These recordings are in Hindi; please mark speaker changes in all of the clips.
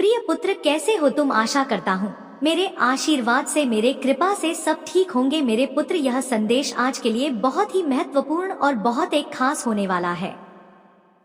Speaker 1: प्रिय पुत्र, कैसे हो तुम? आशा करता हूँ मेरे आशीर्वाद से, मेरे कृपा से सब ठीक होंगे। मेरे पुत्र, यह संदेश आज के लिए बहुत ही महत्वपूर्ण और बहुत एक खास होने वाला है।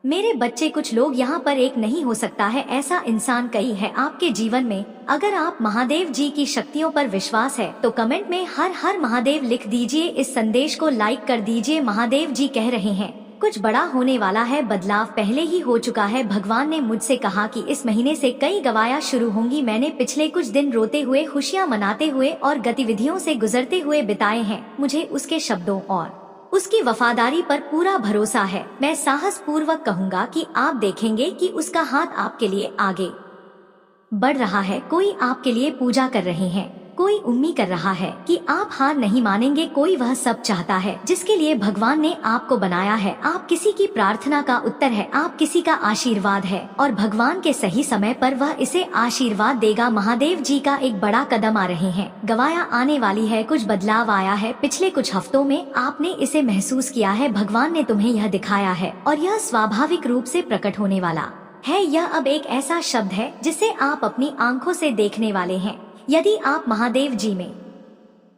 Speaker 1: मेरे बच्चे, कुछ लोग यहाँ पर एक नहीं हो सकता है ऐसा इंसान कई है आपके जीवन में। अगर आप महादेव जी की शक्तियों पर विश्वास है तो कमेंट में हर हर महादेव लिख दीजिए। इस संदेश को लाइक कर दीजिए। महादेव जी कह रहे हैं कुछ बड़ा होने वाला है, बदलाव पहले ही हो चुका है। भगवान ने मुझसे कहा कि इस महीने से कई गवाया शुरू होंगी। मैंने पिछले कुछ दिन रोते हुए, खुशियाँ मनाते हुए और गतिविधियों से गुजरते हुए बिताए हैं। मुझे उसके शब्दों और उसकी वफादारी पर पूरा भरोसा है। मैं साहस पूर्वक कहूँगा कि आप देखेंगे कि उसका हाथ आपके लिए आगे बढ़ रहा है। कोई आपके लिए पूजा कर रहे हैं, कोई उम्मीद कर रहा है कि आप हार नहीं मानेंगे। कोई वह सब चाहता है जिसके लिए भगवान ने आपको बनाया है। आप किसी की प्रार्थना का उत्तर है, आप किसी का आशीर्वाद है और भगवान के सही समय पर वह इसे आशीर्वाद देगा। महादेव जी का एक बड़ा कदम आ रहे हैं, गवाया आने वाली है, कुछ बदलाव आया है। पिछले कुछ हफ्तों में आपने इसे महसूस किया है। भगवान ने तुम्हें यह दिखाया है और यह स्वाभाविक रूप से प्रकट होने वाला है। यह अब एक ऐसा शब्द है जिसे आप अपनी आंखों से देखने वाले हैं। यदि आप महादेव जी में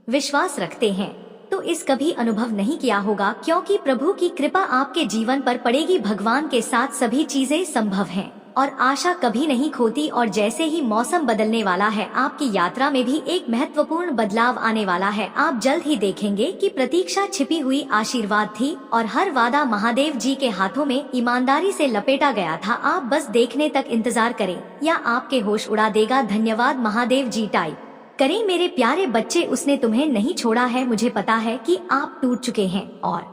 Speaker 1: विश्वास रखते हैं तो इस कभी अनुभव नहीं किया होगा, क्योंकि प्रभु की कृपा आपके जीवन पर पड़ेगी। भगवान के साथ सभी चीजें संभव हैं और आशा कभी नहीं खोती। और जैसे ही मौसम बदलने वाला है, आपकी यात्रा में भी एक महत्वपूर्ण बदलाव आने वाला है। आप जल्द ही देखेंगे कि प्रतीक्षा छिपी हुई आशीर्वाद थी और हर वादा महादेव जी के हाथों में ईमानदारी से लपेटा गया था। आप बस देखने तक इंतजार करें या आपके होश उड़ा देगा। धन्यवाद महादेव जी टाइप करें। मेरे प्यारे बच्चे, उसने तुम्हें नहीं छोड़ा है। मुझे पता है कि आप टूट चुके हैं और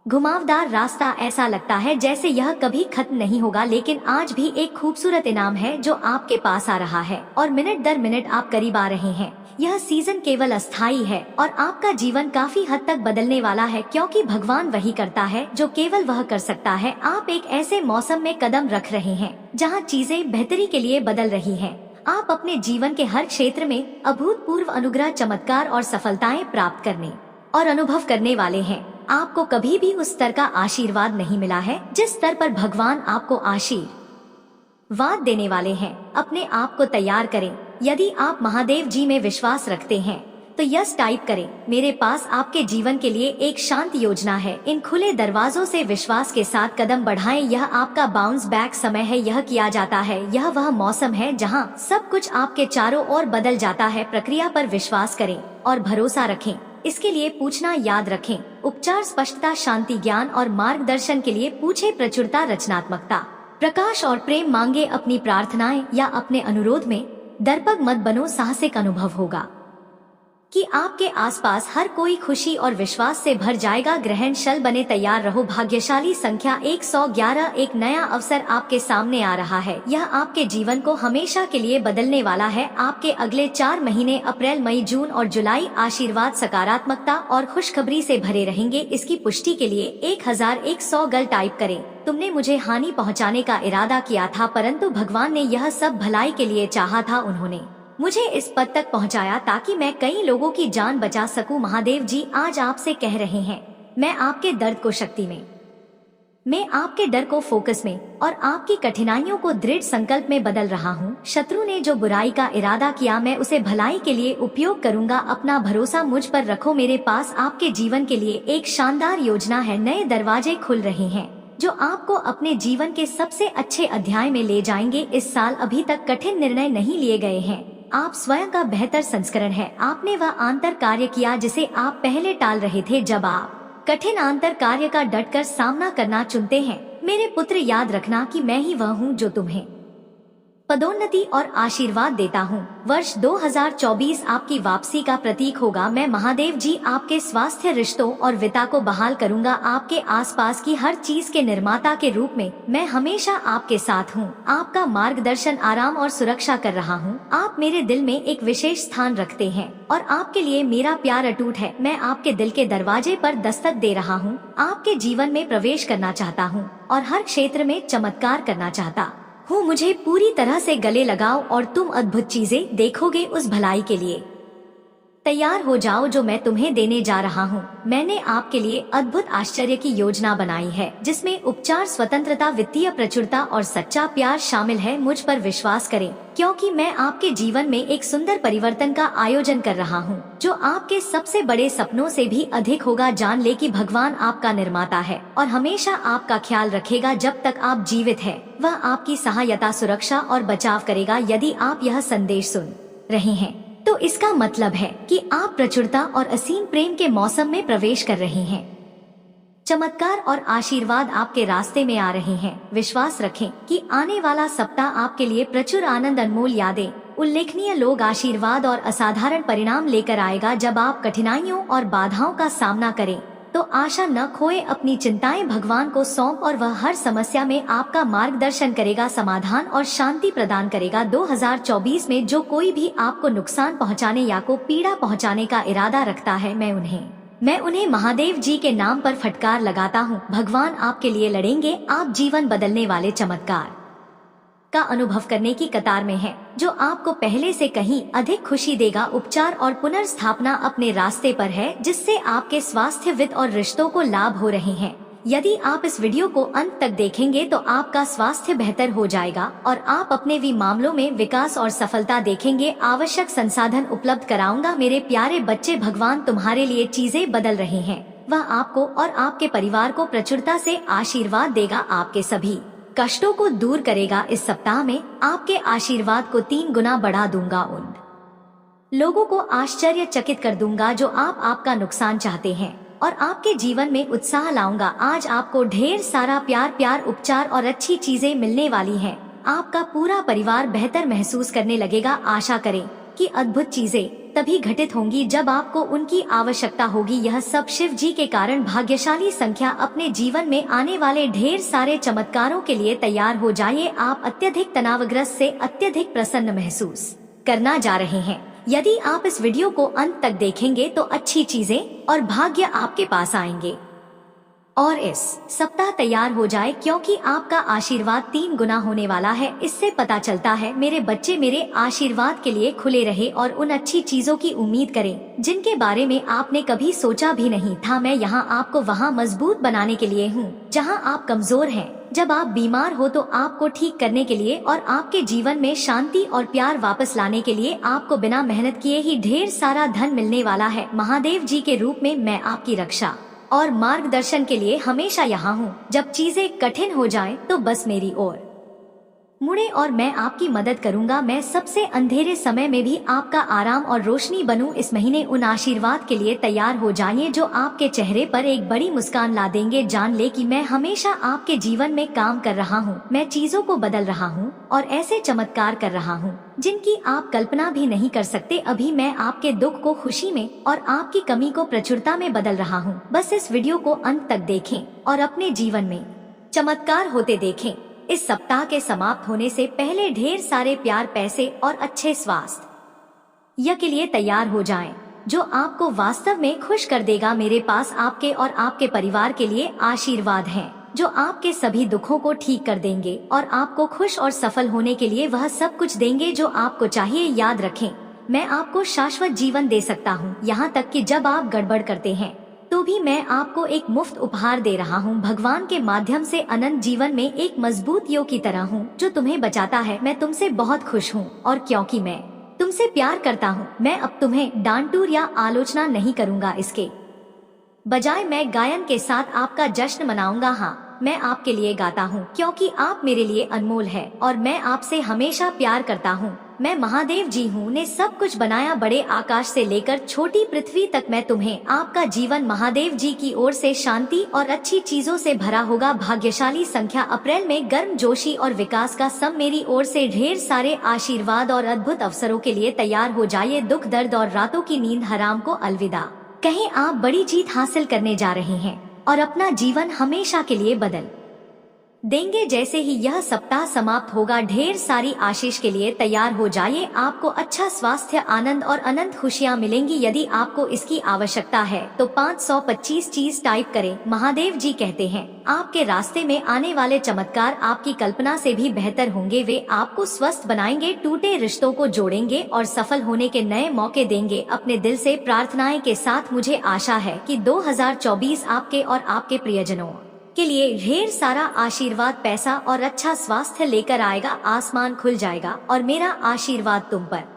Speaker 1: घुमावदार रास्ता, ऐसा लगता है जैसे यह कभी खत्म नहीं होगा, लेकिन आज भी एक खूबसूरत इनाम है जो आपके पास आ रहा है और मिनट दर मिनट आप करीब आ रहे हैं। यह सीजन केवल अस्थायी है और आपका जीवन काफी हद तक बदलने वाला है, क्योंकि भगवान वही करता है जो केवल वह कर सकता है। आप एक ऐसे मौसम में कदम रख रहे हैं जहाँ चीजें बेहतरी के लिए बदल रही हैं। आप अपने जीवन के हर क्षेत्र में अभूतपूर्व अनुग्रह, चमत्कार और सफलताएं प्राप्त करने और अनुभव करने वाले हैं। आपको कभी भी उस स्तर का आशीर्वाद नहीं मिला है जिस स्तर पर भगवान आपको आशीर्वाद देने वाले हैं। अपने आप को तैयार करें। यदि आप महादेव जी में विश्वास रखते हैं तो यस टाइप करें। मेरे पास आपके जीवन के लिए एक शांत योजना है। इन खुले दरवाजों से विश्वास के साथ कदम बढ़ाएं। यह आपका बाउंस बैक समय है। यह किया जाता है। यह वह मौसम है जहां सब कुछ आपके चारों ओर बदल जाता है। प्रक्रिया पर विश्वास करें और भरोसा रखें। इसके लिए पूछना याद रखें। उपचार, स्पष्टता, शांति, ज्ञान और मार्गदर्शन के लिए पूछे। प्रचुरता, रचनात्मकता, प्रकाश और प्रेम मांगे। अपनी प्रार्थनाएं या अपने अनुरोध में दर्पक मत बनो। साहसिक अनुभव होगा कि आपके आसपास हर कोई खुशी और विश्वास से भर जाएगा। ग्रहणशल बने, तैयार रहो। भाग्यशाली संख्या 111, एक नया अवसर आपके सामने आ रहा है। यह आपके जीवन को हमेशा के लिए बदलने वाला है। आपके अगले 4 महीने अप्रैल, मई, जून और जुलाई आशीर्वाद, सकारात्मकता और खुशखबरी से भरे रहेंगे। इसकी पुष्टि के लिए 1100 गल टाइप करें। तुमने मुझे हानि पहुंचाने का इरादा किया था, परंतु भगवान ने यह सब भलाई के लिए चाहा था। उन्होंने मुझे इस पद तक पहुंचाया ताकि मैं कई लोगों की जान बचा सकूं। महादेव जी आज आपसे कह रहे हैं, मैं आपके दर्द को शक्ति में, मैं आपके डर को फोकस में और आपकी कठिनाइयों को दृढ़ संकल्प में बदल रहा हूं। शत्रु ने जो बुराई का इरादा किया, मैं उसे भलाई के लिए उपयोग करूंगा। अपना भरोसा मुझ पर रखो। मेरे पास आपके जीवन के लिए एक शानदार योजना है। नए दरवाजे खुल रहे हैं जो आपको अपने जीवन के सबसे अच्छे अध्याय में ले जाएंगे। इस साल अभी तक कठिन निर्णय नहीं लिए गए हैं। आप स्वयं का बेहतर संस्करण है। आपने वह आंतर कार्य किया जिसे आप पहले टाल रहे थे। जब आप कठिन आंतर कार्य का डटकर सामना करना चुनते हैं, मेरे पुत्र, याद रखना कि मैं ही वह हूँ जो तुम्हें पदोन्नति और आशीर्वाद देता हूँ। वर्ष 2024 आपकी वापसी का प्रतीक होगा। मैं महादेव जी आपके स्वास्थ्य, रिश्तों और वित्त को बहाल करूँगा। आपके आसपास की हर चीज के निर्माता के रूप में मैं हमेशा आपके साथ हूँ। आपका मार्गदर्शन, आराम और सुरक्षा कर रहा हूँ। आप मेरे दिल में एक विशेष स्थान रखते हैं और आपके लिए मेरा प्यार अटूट है। मैं आपके दिल के दरवाजे पर दस्तक दे रहा हूँ। आपके जीवन में प्रवेश करना चाहता हूँ और हर क्षेत्र में चमत्कार करना चाहता हूँ। मुझे पूरी तरह से गले लगाओ और तुम अद्भुत चीजें देखोगे। उस भलाई के लिए तैयार हो जाओ, जो मैं तुम्हें देने जा रहा हूँ। मैंने आपके लिए अद्भुत आश्चर्य की योजना बनाई है, जिसमें उपचार, स्वतंत्रता, वित्तीय प्रचुरता और सच्चा प्यार शामिल है। मुझ पर विश्वास करें, क्योंकि मैं आपके जीवन में एक सुंदर परिवर्तन का आयोजन कर रहा हूँ, जो आपके सबसे बड़े सपनों से भी अधिक होगा। जान ले कि भगवान आपका निर्माता है और हमेशा आपका ख्याल रखेगा जब तक आप जीवित हैं। वह आपकी सहायता, सुरक्षा और बचाव करेगा। यदि आप यह संदेश सुन रहे हैं तो इसका मतलब है कि आप प्रचुरता और असीम प्रेम के मौसम में प्रवेश कर रहे हैं। चमत्कार और आशीर्वाद आपके रास्ते में आ रहे हैं। विश्वास रखें कि आने वाला सप्ताह आपके लिए प्रचुर आनंद, अनमोल यादें, उल्लेखनीय लोग, आशीर्वाद और असाधारण परिणाम लेकर आएगा। जब आप कठिनाइयों और बाधाओं का सामना करें तो आशा न खोए, अपनी चिंताएं भगवान को सौंप और वह हर समस्या में आपका मार्गदर्शन करेगा, समाधान और शांति प्रदान करेगा। 2024 में जो कोई भी आपको नुकसान पहुंचाने या को पीड़ा पहुंचाने का इरादा रखता है, मैं उन्हें महादेव जी के नाम पर फटकार लगाता हूँ। भगवान आपके लिए लड़ेंगे। आप जीवन बदलने वाले चमत्कार का अनुभव करने की कतार में है, जो आपको पहले से कहीं अधिक खुशी देगा। उपचार और पुनर्स्थापना अपने रास्ते पर है, जिससे आपके स्वास्थ्य, वित्त और रिश्तों को लाभ हो रहे हैं। यदि आप इस वीडियो को अंत तक देखेंगे तो आपका स्वास्थ्य बेहतर हो जाएगा और आप अपने भी मामलों में विकास और सफलता देखेंगे। आवश्यक संसाधन उपलब्ध कराऊंगा। मेरे प्यारे बच्चे, भगवान तुम्हारे लिए चीजें बदल रहे हैं। वह आपको और आपके परिवार को प्रचुरता से आशीर्वाद देगा, आपके सभी कष्टों को दूर करेगा। इस सप्ताह में आपके आशीर्वाद को 3 गुना बढ़ा दूंगा। उन लोगों को आश्चर्यचकित कर दूंगा जो आपका नुकसान चाहते हैं और आपके जीवन में उत्साह लाऊंगा। आज आपको ढेर सारा प्यार, उपचार और अच्छी चीजें मिलने वाली हैं। आपका पूरा परिवार बेहतर महसूस करने लगेगा। आशा करें कि अद्भुत चीजें तभी घटित होंगी जब आपको उनकी आवश्यकता होगी। यह सब शिव जी के कारण। भाग्यशाली संख्या। अपने जीवन में आने वाले ढेर सारे चमत्कारों के लिए तैयार हो जाइए। आप अत्यधिक तनावग्रस्त से अत्यधिक प्रसन्न महसूस करना जा रहे हैं। यदि आप इस वीडियो को अंत तक देखेंगे तो अच्छी चीजें और भाग्य आपके पास आएंगे। और इस सप्ताह तैयार हो जाए, क्योंकि आपका आशीर्वाद 3 गुना होने वाला है। इससे पता चलता है मेरे बच्चे, मेरे आशीर्वाद के लिए खुले रहे और उन अच्छी चीजों की उम्मीद करें जिनके बारे में आपने कभी सोचा भी नहीं था। मैं यहाँ आपको वहाँ मजबूत बनाने के लिए हूँ जहाँ आप कमजोर हैं। जब आप बीमार हो तो आपको ठीक करने के लिए और आपके जीवन में शांति और प्यार वापस लाने के लिए आपको बिना मेहनत किए ही ढेर सारा धन मिलने वाला है। महादेव जी के रूप में मैं आपकी रक्षा और मार्गदर्शन के लिए हमेशा यहाँ हूँ। जब चीजें कठिन हो जाएं तो बस मेरी ओर मुड़े और मैं आपकी मदद करूँगा। मैं सबसे अंधेरे समय में भी आपका आराम और रोशनी बनूं। इस महीने उन आशीर्वाद के लिए तैयार हो जाइए जो आपके चेहरे पर एक बड़ी मुस्कान ला देंगे। जान ले कि मैं हमेशा आपके जीवन में काम कर रहा हूँ। मैं चीजों को बदल रहा हूँ और ऐसे चमत्कार कर रहा हूँ जिनकी आप कल्पना भी नहीं कर सकते। अभी मैं आपके दुख को खुशी में और आपकी कमी को प्रचुरता में बदल रहा हूँ। बस इस वीडियो को अंत तक देखें और अपने जीवन में चमत्कार होते देखें। इस सप्ताह के समाप्त होने से पहले ढेर सारे प्यार, पैसे और अच्छे स्वास्थ्य के लिए तैयार हो जाएं, जो आपको वास्तव में खुश कर देगा। मेरे पास आपके और आपके परिवार के लिए आशीर्वाद हैं, जो आपके सभी दुखों को ठीक कर देंगे और आपको खुश और सफल होने के लिए वह सब कुछ देंगे जो आपको चाहिए। याद रखें, मैं आपको शाश्वत जीवन दे सकता हूँ, यहाँ तक कि जब आप गड़बड़ करते हैं तो भी मैं आपको एक मुफ्त उपहार दे रहा हूँ। भगवान के माध्यम से अनंत जीवन में एक मजबूत योग की तरह हूँ जो तुम्हें बचाता है। मैं तुमसे बहुत खुश हूँ और क्योंकि मैं तुमसे प्यार करता हूँ, मैं अब तुम्हें डांटूर या आलोचना नहीं करूँगा। इसके बजाय मैं गायन के साथ आपका जश्न मनाऊंगा। हाँ, मैं आपके लिए गाता हूँ क्योंकि आप मेरे लिए अनमोल है और मैं आपसे हमेशा प्यार करता हूँ। मैं महादेव जी हूँ ने सब कुछ बनाया, बड़े आकाश से लेकर छोटी पृथ्वी तक। मैं तुम्हें आपका जीवन महादेव जी की ओर से शांति और अच्छी चीजों से भरा होगा। भाग्यशाली संख्या। अप्रैल में गर्म जोशी और विकास का सब मेरी ओर से ढेर सारे आशीर्वाद और अद्भुत अवसरों के लिए तैयार हो जाइए। दुख, दर्द और रातों की नींद हराम को अलविदा कहें। आप बड़ी जीत हासिल करने जा रहे हैं और अपना जीवन हमेशा के लिए बदल देंगे। जैसे ही यह सप्ताह समाप्त होगा, ढेर सारी आशीष के लिए तैयार हो जाइए। आपको अच्छा स्वास्थ्य, आनंद और अनंत खुशियां मिलेंगी। यदि आपको इसकी आवश्यकता है तो 525 चीज टाइप करें। महादेव जी कहते हैं, आपके रास्ते में आने वाले चमत्कार आपकी कल्पना से भी बेहतर होंगे। वे आपको स्वस्थ बनाएंगे, टूटे रिश्तों को जोड़ेंगे और सफल होने के नए मौके देंगे। अपने दिल से प्रार्थनाएं के साथ मुझे आशा है कि 2024 आपके और आपके प्रियजनों के लिए ढेर सारा आशीर्वाद, पैसा और अच्छा स्वास्थ्य लेकर आएगा। आसमान खुल जाएगा और मेरा आशीर्वाद तुम पर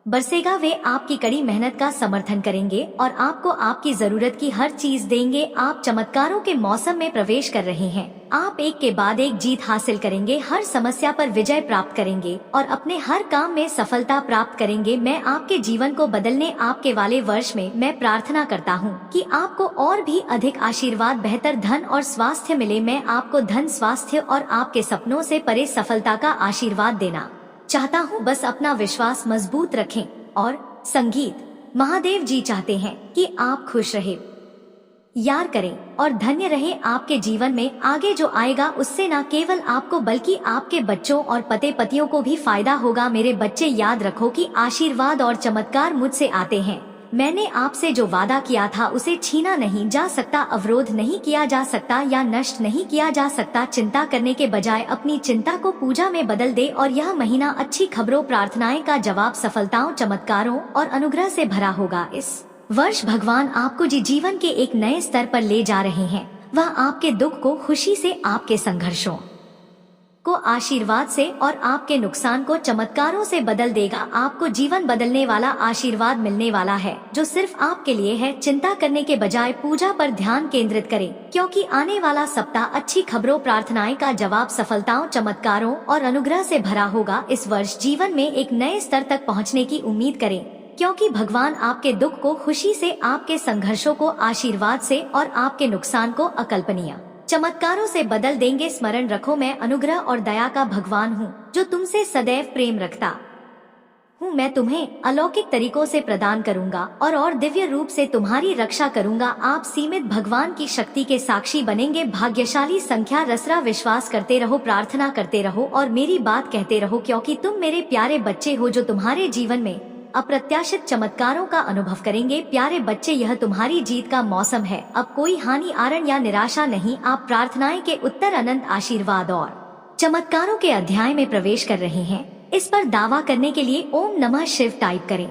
Speaker 1: बरसेगा। वे आपकी कड़ी मेहनत का समर्थन करेंगे और आपको आपकी जरूरत की हर चीज देंगे। आप चमत्कारों के मौसम में प्रवेश कर रहे हैं। आप एक के बाद एक जीत हासिल करेंगे, हर समस्या पर विजय प्राप्त करेंगे और अपने हर काम में सफलता प्राप्त करेंगे। मैं आपके जीवन को बदलने आपके वाले वर्ष में मैं प्रार्थना करता हूँ कि आपको और भी अधिक आशीर्वाद, बेहतर धन और स्वास्थ्य मिले। मैं आपको धन, स्वास्थ्य और आपके सपनों से परे सफलता का आशीर्वाद देना चाहता हूँ। बस अपना विश्वास मजबूत रखें। और संगीत महादेव जी चाहते हैं कि आप खुश रहे, यार करें और धन्य रहें। आपके जीवन में आगे जो आएगा उससे न केवल आपको बल्कि आपके बच्चों और पति पतियों को भी फायदा होगा। मेरे बच्चे, याद रखो कि आशीर्वाद और चमत्कार मुझसे आते हैं। मैंने आपसे जो वादा किया था उसे छीना नहीं जा सकता, अवरोध नहीं किया जा सकता या नष्ट नहीं किया जा सकता। चिंता करने के बजाय अपनी चिंता को पूजा में बदल दे और यह महीना अच्छी खबरों, प्रार्थनाएं का जवाब, सफलताओं, चमत्कारों और अनुग्रह से भरा होगा। इस वर्ष भगवान आपको जीवन के एक नए स्तर पर ले जा रहे हैं। वह आपके दुख को खुशी से, आपके संघर्षों को आशीर्वाद से और आपके नुकसान को चमत्कारों से बदल देगा। आपको जीवन बदलने वाला आशीर्वाद मिलने वाला है जो सिर्फ आपके लिए है। चिंता करने के बजाय पूजा पर ध्यान केंद्रित करें, क्योंकि आने वाला सप्ताह अच्छी खबरों, प्रार्थनाएं का जवाब, सफलताओं, चमत्कारों और अनुग्रह से भरा होगा। इस वर्ष जीवन में एक नए स्तर तक पहुँचने की उम्मीद करें, क्योंकि भगवान आपके दुख को खुशी से, आपके संघर्षों को आशीर्वाद से और आपके नुकसान को अकल्पनीय चमत्कारों से बदल देंगे। स्मरण रखो, मैं अनुग्रह और दया का भगवान हूँ जो तुमसे सदैव प्रेम रखता हूँ। मैं तुम्हें अलौकिक तरीकों से प्रदान करूँगा और दिव्य रूप से तुम्हारी रक्षा करूँगा। आप सीमित भगवान की शक्ति के साक्षी बनेंगे। भाग्यशाली संख्या रसरा, विश्वास करते रहो, प्रार्थना करते रहो और मेरी बात कहते रहो, क्योंकि तुम मेरे प्यारे बच्चे हो जो तुम्हारे जीवन में अप्रत्याशित चमत्कारों का अनुभव करेंगे। प्यारे बच्चे, यह तुम्हारी जीत का मौसम है। अब कोई हानि, आरण या निराशा नहीं। आप प्रार्थनाएं के उत्तर, अनंत आशीर्वाद और चमत्कारों के अध्याय में प्रवेश कर रहे हैं। इस पर दावा करने के लिए ओम नमः शिव टाइप करें।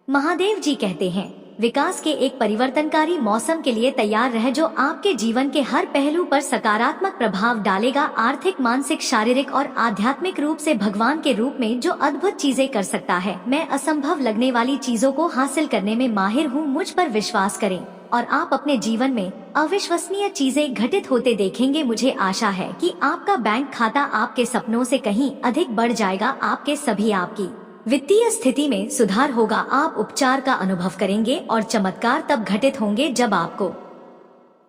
Speaker 1: महादेव जी कहते हैं, विकास के एक परिवर्तनकारी मौसम के लिए तैयार रहे जो आपके जीवन के हर पहलू पर सकारात्मक प्रभाव डालेगा। आर्थिक, मानसिक, शारीरिक और आध्यात्मिक रूप से भगवान के रूप में जो अद्भुत चीजें कर सकता है। मैं असंभव लगने वाली चीजों को हासिल करने में माहिर हूँ। मुझ पर विश्वास करें और आप अपने जीवन में अविश्वसनीय चीजें घटित होते देखेंगे। मुझे आशा है कि आपका बैंक खाता आपके सपनों से कहीं अधिक बढ़ जाएगा। आपके सभी, आपकी वित्तीय स्थिति में सुधार होगा। आप उपचार का अनुभव करेंगे और चमत्कार तब घटित होंगे जब आपको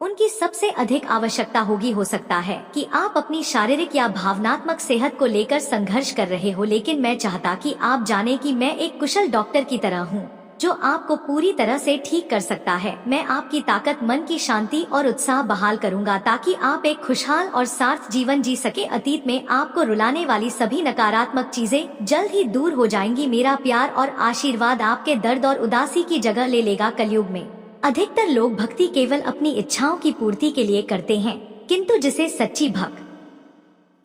Speaker 1: उनकी सबसे अधिक आवश्यकता होगी। हो सकता है कि आप अपनी शारीरिक या भावनात्मक सेहत को लेकर संघर्ष कर रहे हो, लेकिन मैं चाहता कि आप जाने कि मैं एक कुशल डॉक्टर की तरह हूँ जो आपको पूरी तरह से ठीक कर सकता है। मैं आपकी ताकत, मन की शांति और उत्साह बहाल करूंगा ताकि आप एक खुशहाल और सार्थ जीवन जी सके। अतीत में आपको रुलाने वाली सभी नकारात्मक चीजें जल्द ही दूर हो जाएंगी। मेरा प्यार और आशीर्वाद आपके दर्द और उदासी की जगह ले लेगा। कलयुग में अधिकतर लोग भक्ति केवल अपनी इच्छाओं की पूर्ति के लिए करते हैं, किंतु जिसे सच्ची भक्ति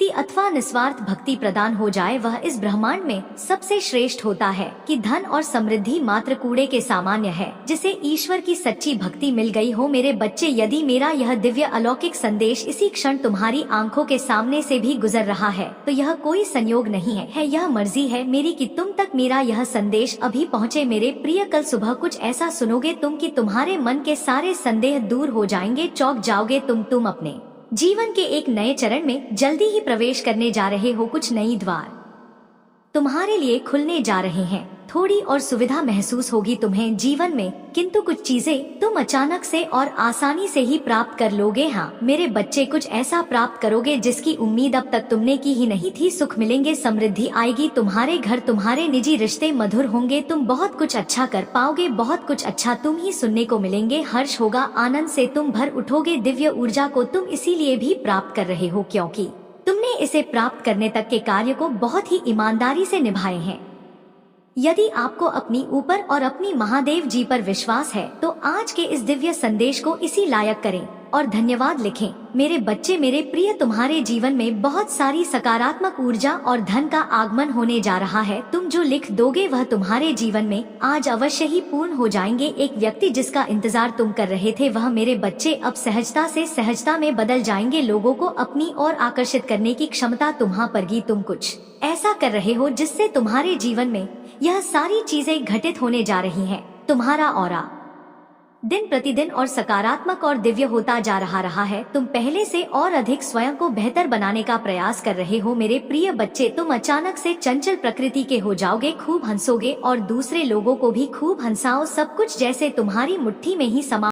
Speaker 1: अथवा निस्वार्थ भक्ति प्रदान हो जाए वह इस ब्रह्मांड में सबसे श्रेष्ठ होता है। कि धन और समृद्धि मात्र कूड़े के सामान्य है जिसे ईश्वर की सच्ची भक्ति मिल गई हो। मेरे बच्चे, यदि मेरा यह दिव्य अलौकिक संदेश इसी क्षण तुम्हारी आंखों के सामने से भी गुजर रहा है तो यह कोई संयोग नहीं है, यह मर्जी है मेरी कि तुम तक मेरा यह संदेश अभी पहुँचे। मेरे प्रिय, कल सुबह कुछ ऐसा सुनोगे तुम कि तुम्हारे मन के सारे संदेह दूर हो जाएंगे। चौंक जाओगे तुम अपने जीवन के एक नए चरण में जल्दी ही प्रवेश करने जा रहे हो। कुछ नई द्वार तुम्हारे लिए खुलने जा रहे हैं। थोड़ी और सुविधा महसूस होगी तुम्हें जीवन में, किंतु कुछ चीजें तुम अचानक से और आसानी से ही प्राप्त कर लोगे। हाँ मेरे बच्चे, कुछ ऐसा प्राप्त करोगे जिसकी उम्मीद अब तक तुमने की ही नहीं थी। सुख मिलेंगे, समृद्धि आएगी, तुम्हारे घर, तुम्हारे निजी रिश्ते मधुर होंगे, तुम बहुत कुछ अच्छा कर पाओगे, बहुत कुछ अच्छा तुम ही सुनने को मिलेंगे। हर्ष होगा, आनंद से तुम भर उठोगे। दिव्य ऊर्जा को तुम इसीलिए भी प्राप्त कर रहे हो क्योंकि तुमने इसे प्राप्त करने तक के कार्य को बहुत ही ईमानदारी से निभाए हैं। यदि आपको अपनी ऊपर और अपनी महादेव जी पर विश्वास है तो आज के इस दिव्य संदेश को इसी लायक करें और धन्यवाद लिखें। मेरे बच्चे, मेरे प्रिय, तुम्हारे जीवन में बहुत सारी सकारात्मक ऊर्जा और धन का आगमन होने जा रहा है। तुम जो लिख दोगे वह तुम्हारे जीवन में आज अवश्य ही पूर्ण हो जाएंगे। एक व्यक्ति जिसका इंतजार तुम कर रहे थे वह मेरे बच्चे अब सहजता से सहजता में बदल जाएंगे। लोगों को अपनी ओर आकर्षित करने की क्षमता तुम्हां पर ही। तुम कुछ ऐसा कर रहे हो जिससे तुम्हारे जीवन में यह सारी चीजें घटित होने जा रही हैं। तुम्हारा ऑरा दिन प्रतिदिन और सकारात्मक और दिव्य होता जा रहा है। तुम पहले से और अधिक स्वयं को बेहतर बनाने का प्रयास कर रहे हो। मेरे प्रिय बच्चे, तुम अचानक से चंचल प्रकृति के हो जाओगे, खूब हंसोगे और दूसरे लोगों को भी खूब हंसाओ। सब कुछ जैसे तुम्हारी मुट्ठी में ही समा